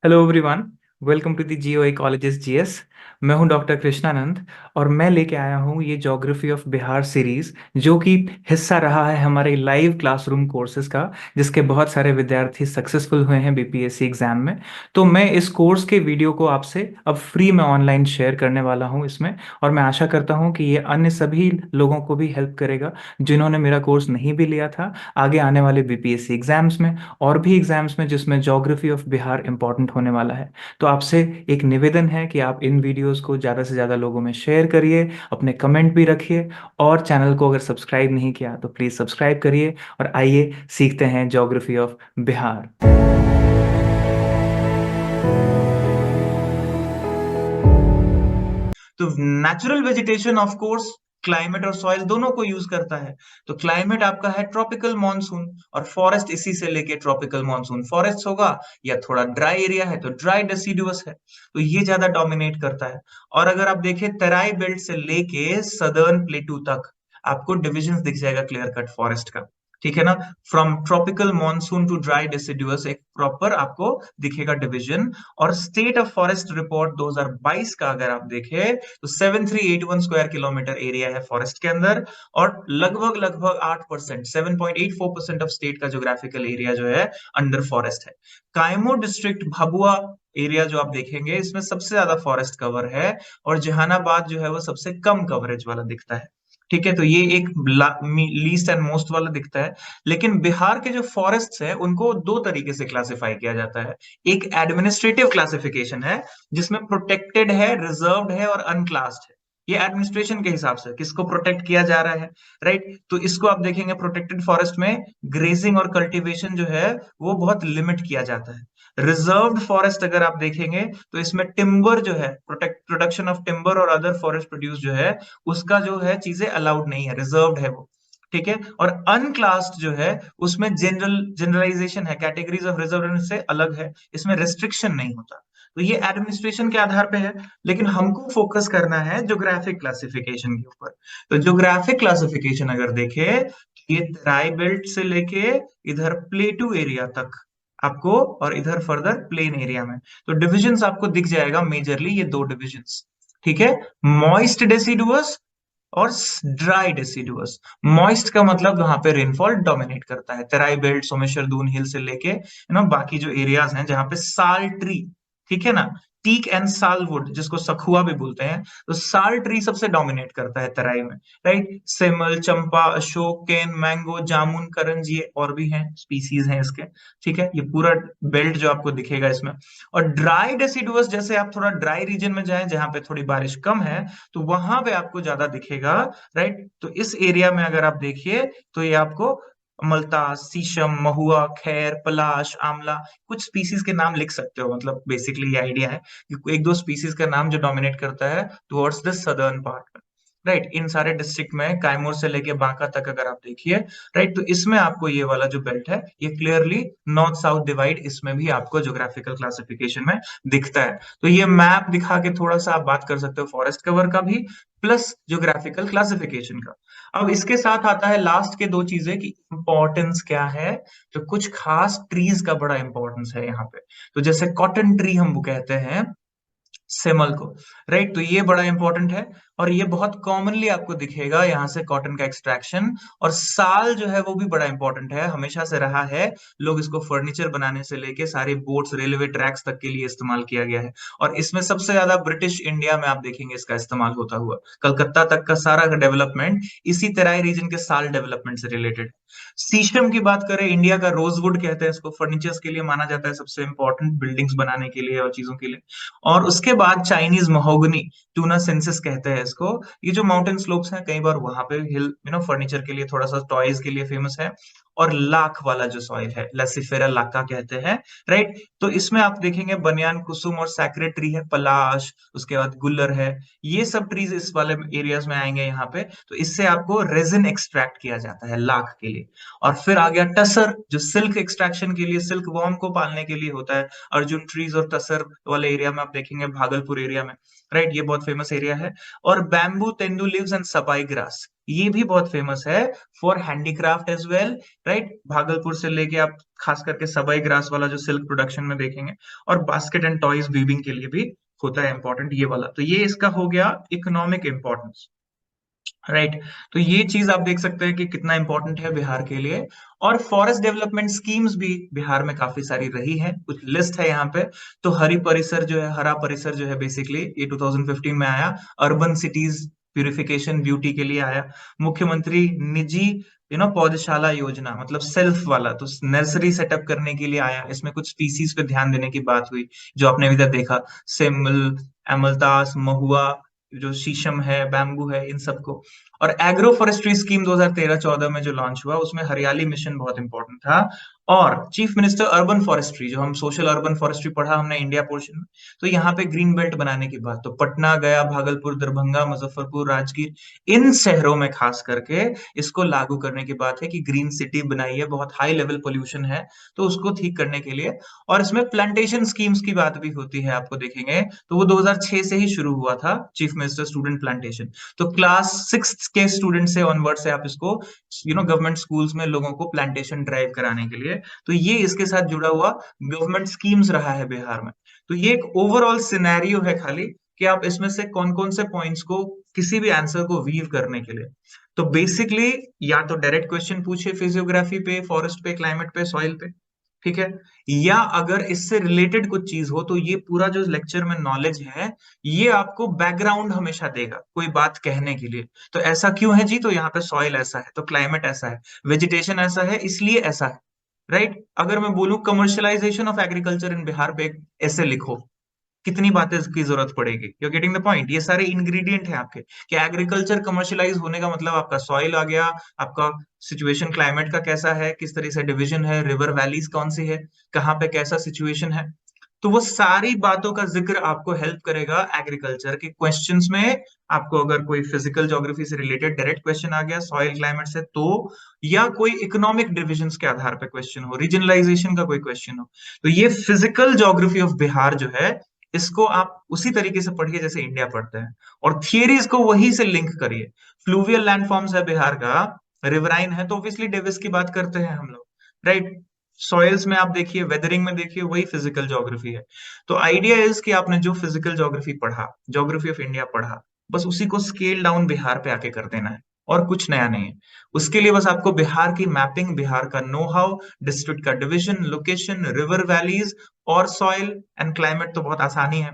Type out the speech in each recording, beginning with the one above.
Hello everyone. Welcome to the geo ecologist GS. मैं हूं doctor Krishnanand और मैं लेके आया हूं ये ज्योग्राफी ऑफ बिहार सीरीज, जो कि हिस्सा रहा है हमारे लाइव क्लासरूम कोर्सेज का, जिसके बहुत सारे विद्यार्थी सक्सेसफुल हुए हैं बीपीएससी एग्जाम में। तो मैं इस कोर्स के वीडियो को आपसे अब फ्री में ऑनलाइन शेयर करने वाला हूं इसमें, और मैं आशा करता हूं कि ये अन्य सभी लोगों को भी हेल्प करेगा जिन्होंने मेरा कोर्स नहीं भी लिया था आगे आने वाले बीपीएससी एग्जाम्स में और भी एग्जाम्स में जिसमें ज्योग्राफी ऑफ बिहार इंपॉर्टेंट होने वाला है। तो आपसे एक निवेदन है कि आप इन वीडियोस को ज़्यादा से ज़्यादा लोगों में शेयर करिए, अपने कमेंट भी रखिए, और चैनल को अगर सब्सक्राइब नहीं किया तो प्लीज़ सब्सक्राइब करिए। और आइए सीखते हैं ज्योग्राफी ऑफ बिहार। तो natural vegetation of course climate और सॉइल दोनों को यूज करता है। तो क्लाइमेट आपका है ट्रॉपिकल मॉनसून, और फॉरेस्ट इसी से लेके ट्रॉपिकल मॉनसून फॉरेस्ट होगा, या थोड़ा ड्राई एरिया है तो ड्राई डेसिडुअस है, तो ये ज्यादा डोमिनेट करता है। और अगर आप देखें तराई बेल्ट से लेके सदर्न प्लेटू तक आपको डिविजन दिख जाएगा क्लियर कट फॉरेस्ट का। ठीक है ना। From tropical monsoon to dry deciduous एक प्रॉपर आपको दिखेगा डिवीजन। और स्टेट ऑफ फॉरेस्ट रिपोर्ट 2022 का अगर आप देखें तो 7381 स्क्वायर किलोमीटर एरिया है फॉरेस्ट के अंदर, और लगभग लगभग 8%, 7.84% ऑफ स्टेट का ज्योग्राफिकल एरिया जो है अंडर फॉरेस्ट है। कायमो डिस्ट्रिक्ट भभुआ एरिया जो आप देखेंगे इसमें सबसे ज्यादा फॉरेस्ट कवर है, और जहानाबाद जो है वो सबसे कम कवरेज वाला दिखता है। ठीक है, तो ये एक लीस्ट एंड मोस्ट वाला दिखता है। लेकिन बिहार के जो फॉरेस्ट है उनको दो तरीके से क्लासिफाई किया जाता है। एक एडमिनिस्ट्रेटिव क्लासिफिकेशन है जिसमें प्रोटेक्टेड है, रिजर्व्ड है और अनक्लास्ड है। ये एडमिनिस्ट्रेशन के हिसाब से किसको प्रोटेक्ट किया जा रहा है, राइट। तो इसको आप देखेंगे प्रोटेक्टेड फॉरेस्ट में ग्रेजिंग और कल्टीवेशन जो है वो बहुत लिमिट किया जाता है। रिजर्व्ड फॉरेस्ट अगर आप देखेंगे तो इसमें टिम्बर जो है, प्रोडक्शन ऑफ टिम्बर और अदर फॉरेस्ट प्रोड्यूस जो है उसका जो है चीजें अलाउड नहीं है, रिजर्व्ड है वो। ठीक है। और अनक्लास्ड जो है उसमें जनरलाइजेशन है, कैटेगरीज ऑफ रिजर्व से अलग है, इसमें रेस्ट्रिक्शन नहीं होता। तो ये एडमिनिस्ट्रेशन के आधार पे है। लेकिन हमको फोकस करना है ज्योग्राफिक क्लासिफिकेशन के ऊपर। तो ज्योग्राफिक क्लासिफिकेशन अगर देखे, ये तराई बेल्ट से लेके इधर प्लेटू एरिया तक आपको, और इधर फर्दर प्लेन एरिया में, तो डिविजन्स आपको दिख जाएगा मेजरली ये दो डिविजन्स। ठीक है। मॉइस्ट डेसिडुअस और ड्राई डेसिडुअस। मॉइस्ट का मतलब वहां पे रेनफॉल डोमिनेट करता है, तराई बेल्ट सोमेश्वर दून हिल से लेके बाकी जो एरियाज हैं जहां पे साल ट्री, ठीक है ना, टीक एंड सालवुड जिसको सखुआ भी बोलते हैं, तो साल ट्री सबसे डोमिनेट करता है तराई में, राइट। सेमल, चंपा, अशोक, केन, मैंगो, जामुन, करंज, ये और भी हैं, स्पीसीज हैं इसके। ठीक है, ये पूरा बेल्ट जो आपको दिखेगा इसमें। और ड्राई डेसिडुअस जैसे आप थोड़ा ड्राई रीजन में जाएं जहां पे थोड़ी बारिश कम है, तो वहां पे आपको ज्यादा दिखेगा, राइट। तो इस एरिया में अगर आप देखिए तो ये आपको मल्तास, शीशम, महुआ, खैर, पलाश, आंवला, कुछ स्पीसीज के नाम लिख सकते हो। मतलब बेसिकली ये आइडिया है कि एक दो स्पीसीज का नाम जो डोमिनेट करता है towards the southern part, right. इन सारे डिस्ट्रिक्ट में कैमूर से लेके बांका तक अगर आप देखिए, राइट, तो इसमें आपको ये वाला जो बेल्ट है ये क्लियरली नॉर्थ साउथ डिवाइड इसमें भी आपको ज्योग्राफिकल क्लासिफिकेशन में दिखता है। तो ये मैप दिखा के थोड़ा सा आप बात कर सकते हो फॉरेस्ट कवर का भी, प्लस ज्योग्राफिकल क्लासिफिकेशन का। अब इसके साथ आता है लास्ट के दो चीजें कि इंपॉर्टेंस क्या है। तो कुछ खास ट्रीज का बड़ा इंपॉर्टेंस है यहाँ पे। तो जैसे कॉटन ट्री हम वो कहते हैं सेमल को, राइट, तो ये बड़ा इंपॉर्टेंट है। और ये बहुत कॉमनली आपको दिखेगा यहाँ से कॉटन का एक्सट्रैक्शन। और साल जो है वो भी बड़ा इंपॉर्टेंट है, हमेशा से रहा है। लोग इसको फर्नीचर बनाने से लेके सारे बोट्स, रेलवे ट्रैक्स तक के लिए इस्तेमाल किया गया है। और इसमें सबसे ज्यादा ब्रिटिश इंडिया में आप देखेंगे इसका इस्तेमाल होता हुआ, कलकत्ता तक का सारा डेवलपमेंट इसी तराई रीजन के साल डेवलपमेंट से रिलेटेड। शीशम की बात करें, इंडिया का रोजवुड कहते हैं इसको, फर्नीचर्स के लिए माना जाता है, सबसे इंपॉर्टेंट बिल्डिंग्स बनाने के लिए और चीजों के लिए। और उसके बाद चाइनीज महोगनी, टूना सेंसिस कहते हैं इसको। ये जो माउंटेन स्लोप्स हैं कई बार वहां पे हिल फर्नीचर के लिए, थोड़ा सा टॉयज के लिए फेमस है। और लाख वाला जो सॉइल है लेसिफेरा लाका कहते हैं, राइट। तो इसमें आप देखेंगे बनियान, कुसुम और सैक्रेड ट्री है, पलाश, उसके बाद गुल्लर है। ये सब ट्रीज इस वाले एरियाज में आएंगे यहाँ पे। तो इससे आपको रेजिन एक्सट्रैक्ट किया जाता है लाख के लिए। और फिर आ गया टसर, जो सिल्क एक्सट्रैक्शन के लिए, सिल्क वॉर्म को पालने के लिए होता है। अर्जुन ट्रीज और तसर वाले एरिया में आप देखेंगे भागलपुर एरिया में, राइट, ये बहुत फेमस एरिया है। और bamboo tendu leaves and sabai grass, ये भी बहुत फेमस है for handicraft as well, right. Bhagalpur से लेके आप खास करके सबाई ग्रास वाला जो सिल्क प्रोडक्शन में देखेंगे, और बास्केट एंड टॉयज वीविंग के लिए भी होता है इंपॉर्टेंट ये वाला। तो ये इसका हो गया इकोनॉमिक इंपॉर्टेंस, राइट। तो ये चीज आप देख सकते हैं कि कितना इंपॉर्टेंट है बिहार के लिए। और फॉरेस्ट डेवलपमेंट स्कीम्स भी बिहार में काफी सारी रही है, कुछ लिस्ट है यहाँ पे। तो हरी परिसर जो है, हरा परिसर जो है, बेसिकली ये 2015 में आया। अर्बन सिटीज प्यूरिफिकेशन ब्यूटी के लिए आया। मुख्यमंत्री निजी पौधशाला योजना, मतलब सेल्फ वाला, तो नर्सरी सेटअप करने के लिए आया। इसमें कुछ स्पीसीज पे ध्यान देने की बात हुई, जो आपने अभी तक देखा, सेमल, एमलतास, महुआ, जो शीशम है, बैम्बू है, इन सबको। और एग्रो फॉरेस्ट्री स्कीम 2013-14 में जो लॉन्च हुआ, उसमें हरियाली मिशन बहुत इंपॉर्टेंट था। और चीफ मिनिस्टर अर्बन फॉरेस्ट्री, जो हम सोशल अर्बन फॉरेस्ट्री पढ़ा हमने इंडिया पोर्शन में, तो यहाँ पे ग्रीन बेल्ट बनाने की बात, तो पटना, गया, भागलपुर, दरभंगा, मुजफ्फरपुर, राजगीर, इन शहरों में खास करके इसको लागू करने की बात है कि ग्रीन सिटी बनाई है, बहुत हाई लेवल पोल्यूशन है, तो उसको ठीक करने के लिए। और इसमें प्लांटेशन स्कीम्स की बात भी होती है, आपको देखेंगे तो वो 2006 से ही शुरू हुआ था, चीफ मिनिस्टर स्टूडेंट प्लांटेशन। तो क्लास 6 के स्टूडेंट से ऑनवर्ड से आप इसको गवर्नमेंट स्कूल्स में लोगों को प्लांटेशन ड्राइव कराने के लिए, तो ये इसके साथ जुड़ा हुआ गवर्नमेंट स्कीम्स रहा है बिहार में। तो ये एक ओवरऑल सिनेरियो है खाली, कि आप इसमें से कौन कौन से पॉइंट्स को, किसी भी आंसर को वीव करने के लिए। तो बेसिकली या तो डायरेक्ट क्वेश्चन पूछे फिजियोग्राफी पे, फॉरेस्ट पे, क्लाइमेट पे, सॉइल पे, ठीक है, या अगर इससे रिलेटेड कुछ चीज हो, तो ये पूरा जो लेक्चर में नॉलेज है, ये आपको बैकग्राउंड हमेशा देगा कोई बात कहने के लिए। तो ऐसा क्यों है जी, तो यहाँ पे सॉइल ऐसा है, तो क्लाइमेट ऐसा है, वेजिटेशन ऐसा है, इसलिए ऐसा है, राइट। अगर मैं बोलूं commercialisation of agriculture in Bihar पे एक ऐसे लिखो, कितनी बातें की जरूरत पड़ेगी, यू गेटिंग द पॉइंट। ये सारे इंग्रेडिएंट हैं आपके, कि एग्रीकल्चर कमर्शियलाइज होने का मतलब आपका सॉइल आ गया, आपका सिचुएशन क्लाइमेट का कैसा है, किस तरह से डिवीजन है, रिवर वैलीज कौन सी है, कहाँ पे कैसा सिचुएशन है। तो वो सारी बातों का जिक्र आपको हेल्प करेगा एग्रीकल्चर के क्वेश्चंस में। आपको अगर कोई फिजिकल ज्योग्राफी से रिलेटेड डायरेक्ट क्वेश्चन आ गया, सॉइल क्लाइमेट से, तो या कोई इकोनॉमिक डिविजन्स के आधार पे क्वेश्चन हो, रीजनलाइजेशन का कोई क्वेश्चन हो, तो ये फिजिकल ज्योग्राफी ऑफ बिहार जो है, इसको आप उसी तरीके से पढ़िए जैसे इंडिया पढ़ते हैं, और थियरीज को वही से लिंक करिए। फ्लूवियल लैंडफॉर्म्स है बिहार का, रिवराइन है, तो ऑब्वियसली डेविस की बात करते हैं हम लोग, राइट। सॉइल्स में आप देखिए, वेदरिंग में देखिए, वही फिजिकल ज्योग्राफी है। तो आइडिया इज कि आपने जो फिजिकल ज्योग्राफी पढ़ा, ज्योग्राफी ऑफ इंडिया पढ़ा, बस उसी को स्केल डाउन बिहार पे आके कर देना है, और कुछ नया नहीं है। उसके लिए बस आपको बिहार की मैपिंग, बिहार का नो हाउ, डिस्ट्रिक्ट का डिवीजन, लोकेशन, रिवर वैलीज और सॉइल एंड क्लाइमेट, तो बहुत आसानी है।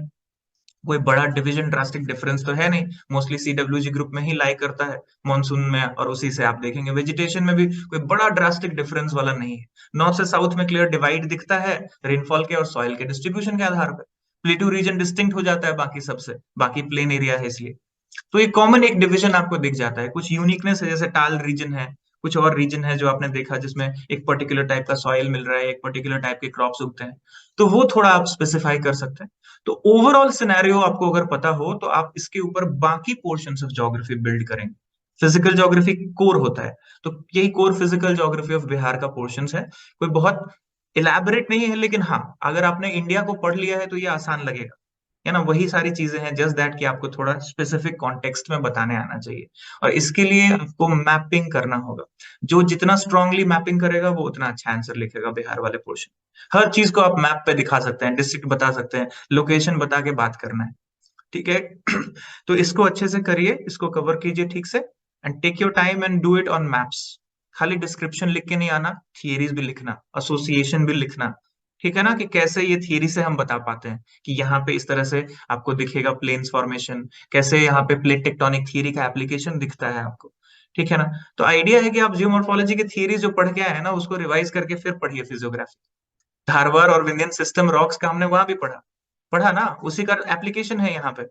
कोई बड़ा डिवीजन, ड्रास्टिक डिफरेंस तो है नहीं, मोस्टली सीडब्ल्यूजी ग्रुप में ही लाई करता है मॉनसून में, और उसी से आप देखेंगे वेजिटेशन में भी कोई बड़ा ड्रास्टिक डिफरेंस वाला नहीं है। नॉर्थ से साउथ में क्लियर डिवाइड दिखता है, रेनफॉल के और सॉइल के डिस्ट्रीब्यूशन के आधार पर। प्लेटू रीजन डिस्टिंक्ट हो जाता है बाकी सबसे, बाकी प्लेन एरिया है इसलिए। तो ये कॉमन एक डिवीजन आपको दिख जाता है। कुछ यूनिकनेस है, जैसे टाल रीजन है, कुछ और रीजन है जो आपने देखा जिसमें एक पर्टिकुलर टाइप का सॉइल मिल रहा है, एक पर्टिकुलर टाइप के क्रॉप्स उगते हैं, तो वो थोड़ा आप स्पेसिफाई कर सकते हैं। तो ओवरऑल सिनेरियो आपको अगर पता हो, तो आप इसके ऊपर बाकी पोर्शंस ऑफ ज्योग्राफी बिल्ड करेंगे। फिजिकल ज्योग्राफी कोर होता है, तो यही core physical geography of Bihar का पोर्शंस है। कोई बहुत इलेबोरेट नहीं है, लेकिन हाँ, अगर आपने इंडिया को पढ़ लिया है तो ये आसान लगेगा, है ना। वही सारी चीजें हैं, जस्ट दैट कि आपको थोड़ा स्पेसिफिक कॉन्टेक्स्ट में बताने आना चाहिए। और इसके लिए आपको मैपिंग करना होगा। जो जितना स्ट्रांगली मैपिंग करेगा, वो उतना अच्छा आंसर लिखेगा बिहार वाले पोर्शन। हर चीज को आप मैप पे दिखा सकते हैं, डिस्ट्रिक्ट बता सकते हैं, लोकेशन बता के बात करना है, ठीक है। तो इसको अच्छे से करिए, इसको कवर कीजिए ठीक से, and take your time and do it on maps. खाली डिस्क्रिप्शन लिख के नहीं आना, थियरीज भी लिखना, एसोसिएशन भी लिखना, ठीक है ना, कि कैसे ये थियरी से हम बता पाते हैं कि यहाँ पे इस तरह से आपको दिखेगा प्लेन्स फॉर्मेशन, कैसे यहाँ पे प्लेट टेक्टोनिक थियरी का एप्लीकेशन दिखता है आपको, ठीक है ना। तो आइडिया है कि आप जियोमॉर्फोलॉजी की थियरी जो पढ़ के आए हैं ना, उसको रिवाइज करके फिर पढ़िए फिजियोग्राफी। धारवाड़ और विंध्यन सिस्टम रॉक्स का हमने वहां भी पढ़ा, पढ़ा ना, उसी का एप्लीकेशन है यहाँ पे,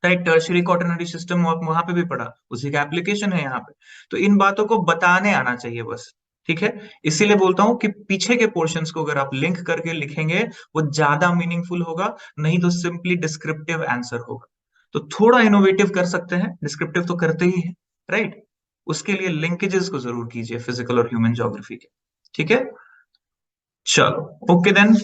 राइट। टर्शियरी क्वाटरनरी सिस्टम वहां पे भी पढ़ा, उसी का एप्लीकेशन है यहाँ पे। तो इन बातों को बताने आना चाहिए बस, ठीक है। इसीलिए बोलता हूँ कि पीछे के पोर्शंस को अगर आप लिंक करके लिखेंगे, वो ज्यादा मीनिंगफुल होगा, नहीं तो सिंपली डिस्क्रिप्टिव आंसर होगा। तो थोड़ा इनोवेटिव कर सकते हैं, डिस्क्रिप्टिव तो करते ही है, राइट। उसके लिए लिंकेजेस को जरूर कीजिए फिजिकल और ह्यूमन ज्योग्राफी के, ठीक है। चलो, ओके देन,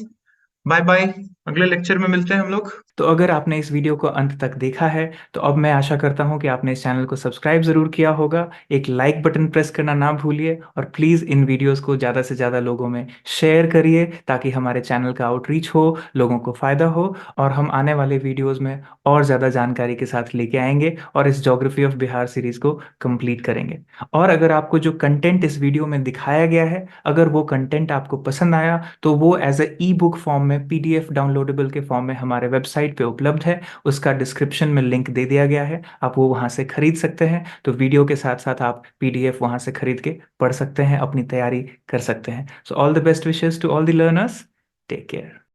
बाय बाय। अगले लेक्चर में मिलते हैं हम लोग। तो अगर आपने इस वीडियो को अंत तक देखा है तो अब मैं आशा करता हूं कि आपने इस चैनल को सब्सक्राइब ज़रूर किया होगा। एक लाइक बटन प्रेस करना ना भूलिए और प्लीज़ इन वीडियोस को ज़्यादा से ज़्यादा लोगों में शेयर करिए ताकि हमारे चैनल का आउटरीच हो, लोगों को फ़ायदा हो और हम आने वाले वीडियोज़ में और ज़्यादा जानकारी के साथ लेके आएंगे और इस ज्योग्राफी ऑफ बिहार सीरीज़ को कंप्लीट करेंगे। और अगर आपको जो कंटेंट इस वीडियो में दिखाया गया है, अगर वो कंटेंट आपको पसंद आया तो वो as a ebook form में, पीडीएफ डाउनलोडेबल के फॉर्म में हमारे वेबसाइट पे उपलब्ध है। उसका डिस्क्रिप्शन में लिंक दे दिया गया है, आप वो वहाँ से खरीद सकते हैं। तो वीडियो के साथ साथ आप पीडीएफ वहाँ से खरीद के पढ़ सकते हैं, अपनी तैयारी कर सकते हैं। So all the best wishes to all the learners. Take care.